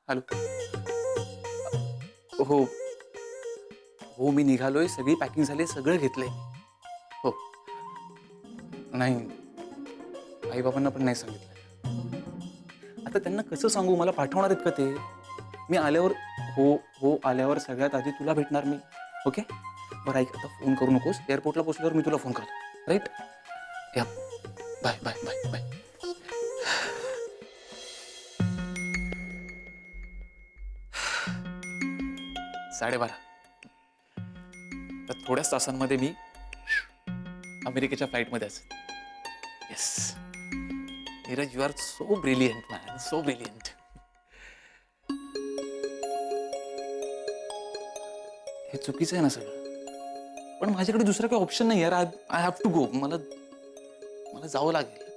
Hello. हो हो, मी निघालोय, सगळी पॅकिंग झाली, सगळं घेतलंय. हो. नाही, आई बाबांना पण नाही सांगितलं. आता त्यांना कसं सांगू, मला पाठवणार आहेत का ते? मी आल्यावर, हो हो, आल्यावर सगळ्यात आधी तुला भेटणार मी. ओके, बरं ऐक, आता फोन करू नकोस. एअरपोर्टला पोचल्यावर मी तुला फोन करतो. राईट? या, बाय बाय बाय बाय. 12:30. तर थोड्याच तासांमध्ये मी अमेरिकेच्या फ्लाईटमध्ये असेल. Yes Neeraj, you are so brilliant man, so brilliant. हे चुकीचं आहे ना सगळं, पण माझ्याकडे दुसरा काही ऑप्शन नाही यार. I have to go. मला जावं लागेल.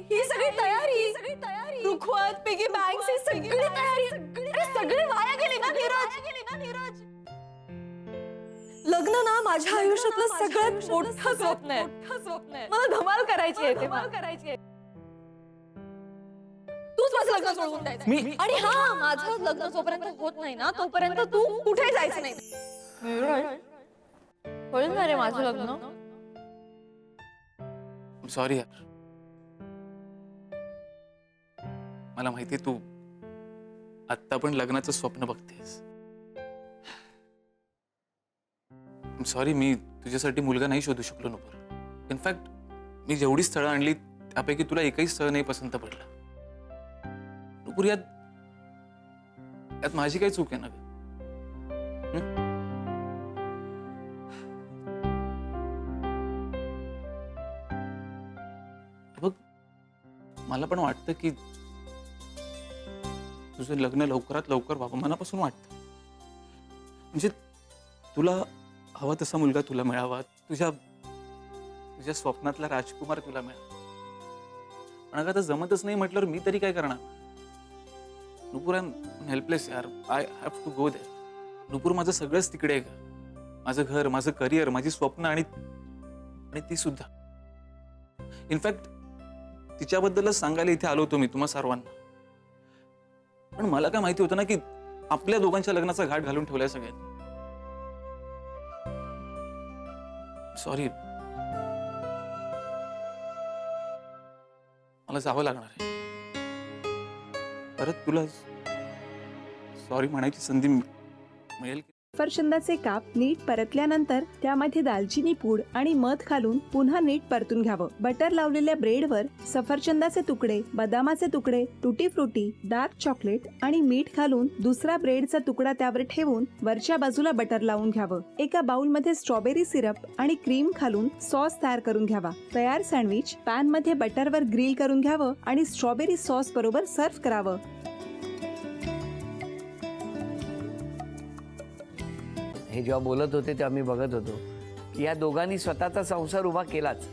ही सगळी तयारी, रुखवत, पिगी बँक्स, ही सगळी तयारी, अरे सगळे वाया गेले ना नीरज. लग्न ना माझ्या आयुष्यातलं सगळ्यात मोठं स्वप्न आहे. मला धमाल करायची आहे. तूच माझं लग्न सोडून द्यायचं. आणि हा, माझं लग्न जोपर्यंत होत नाही ना तोपर्यंत तू कुठे जायचं नाही. होईल ना रे माझं लग्न. सॉरी यार, मला माहिती तू आत्ता पण लग्नाचं स्वप्न बघतेस. सॉरी, मी तुझ्यासाठी मुलगा नाही शोधू शकलो नुपूर. इनफॅक्ट मी जेवढी स्थळं आणली त्यापैकी तुला एकही स्थळ नाही पसंत पडलं. नुपूर, यात माझी काही चूक आहे ना ग? बघ, मला पण वाटतं की तुझं लग्न लवकरात लवकर व्हावं, मनापासून वाटतं. म्हणजे तुला हवा तसा मुलगा तुला मिळावा, तुझ्या स्वप्नातला राजकुमार तुला मिळावा. पण अगं आता जमतच नाही म्हटल्यावर मी तरी काय करणार? नुपूर, आय एम हेल्पलेस यार. I have to go there. Nupur, माझं सगळंच तिकडे आहे का? माझं घर, माझं करिअर, माझी स्वप्न आणि ती सुद्धा. इनफॅक्ट तिच्याबद्दलच सांगायला इथे आलो होतो मी तुम्हा सर्वांना. पण मला काय माहिती होतं ना की आपल्या दोघांच्या लग्नाचा घाट घालून ठेवलाय सगळ्यांनी. सॉरी, मला जावं लागणार आहे. परत तुला सॉरी म्हणायची संधी मिळेल. सफरचंदाचे काप नीट परतल्यानंतर त्यामध्ये दालचिनी पूड आणि मध घालून पुन्हा नीट परतून घ्यावं. बटर लावलेल्या ब्रेडवर सफरचंदाचे तुकडे, बदामाचे तुकडे, टुटी फ्रुटी, डार्क चॉकलेट आणि मीठ घालून दुसरा ब्रेडचा तुकडा त्यावर ठेवून वरच्या बाजूला बटर लावून घ्यावं. एका बाउलमध्ये स्ट्रॉबेरी सिरप आणि क्रीम घालून सॉस तयार करून घ्यावा. तयार सँडविच पॅन मध्ये बटरवर ग्रिल करून घ्यावं आणि स्ट्रॉबेरी सॉस बरोबर सर्व्ह करावं. हे जेव्हा बोलत होते तेव्हा मी बघत होतो की या दोघांनी स्वतःचा संसार उभा केलाच,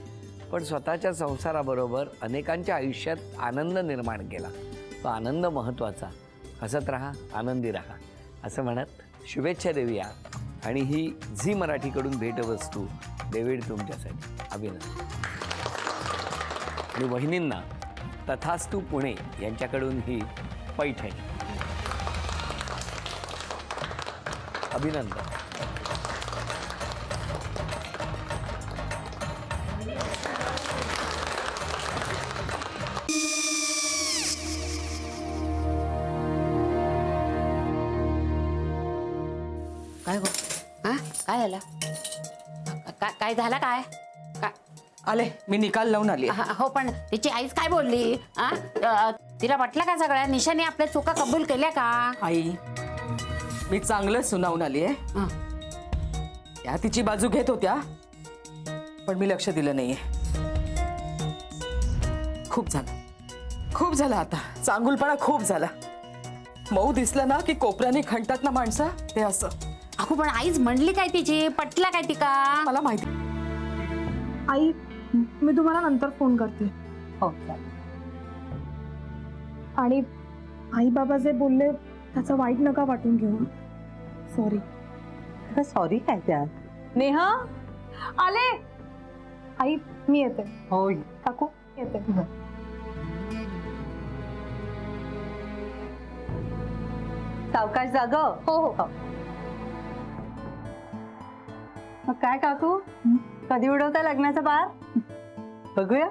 पण स्वतःच्या संसाराबरोबर अनेकांच्या आयुष्यात आनंद निर्माण केला. तो आनंद महत्त्वाचा. हसत राहा, आनंदी राहा असं म्हणत शुभेच्छा देऊया. आणि ही झी मराठीकडून भेटवस्तू डेव्हिड तुमच्यासाठी. अभिनंदन. आणि वहिनींना तथास्तू पुणे यांच्याकडून ही पैठणी. अभिनंदन. काय गो? हा, काय झालं? काय झालं? काय आले, मी निकाल लावून आली. हो, पण तिची आईच काय बोलली? तिला वाटलं का सगळ्या निशाने आपल्या चुका कबूल केल्या का? आई, मी चांगलं सुनावून आली आहे. त्या तिची बाजू घेत होत्या, पण मी लक्ष दिलं नाहीये. खूप झालं. खूप झालं आता. चांगुलपणा खूप झाला. मऊ दिसलं ना की कोपऱ्याने खणतात ना माणसं, ते असं. अगो पण आईच म्हणली काय तिची, पटला काय ती का? मला माहिती. आई मी तुम्हाला नंतर फोन करते. हो आणि आई बाबा जे बोलले त्याचं वाईट नका वाटून घेऊ. सॉरी. सॉरी काय त्या? नेहा आले. आई मी येते. हो काकू येते. सावकाश जाग. हो हो. मग काय काकू, कधी उडवता लग्नाचा बार? बघूया.